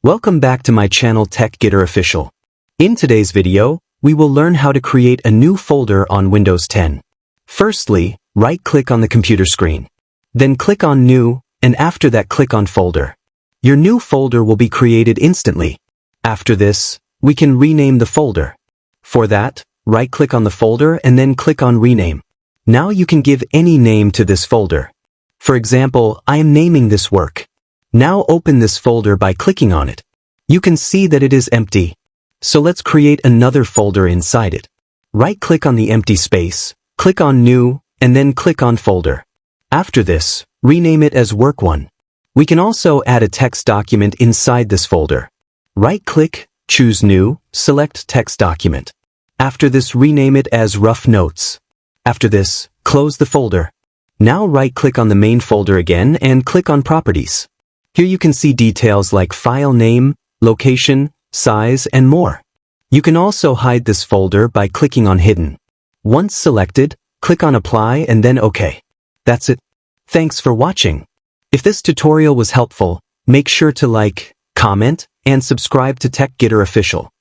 Welcome back to my channel TechGetter Official. In today's video, we will learn how to create a new folder on Windows 10. Firstly, right-click on the computer screen. Then click on New, and after that click on Folder. Your new folder will be created instantly. After this, we can rename the folder. For that, right-click on the folder and then click on Rename. Now you can give any name to this folder. For example, I am naming this work. Now open this folder by clicking on it. You can see that it is empty. So let's create another folder inside it. Right-click on the empty space, click on New, and then click on Folder. After this, rename it as Work1. We can also add a text document inside this folder. Right-click, choose New, select Text Document. After this, rename it as Rough Notes. After this, close the folder. Now right-click on the main folder again and click on Properties. Here you can see details like file name, location, size, and more. You can also hide this folder by clicking on Hidden. Once selected, click on Apply and then OK. That's it. Thanks for watching. If this tutorial was helpful, make sure to like, comment, and subscribe to TechGetter Official.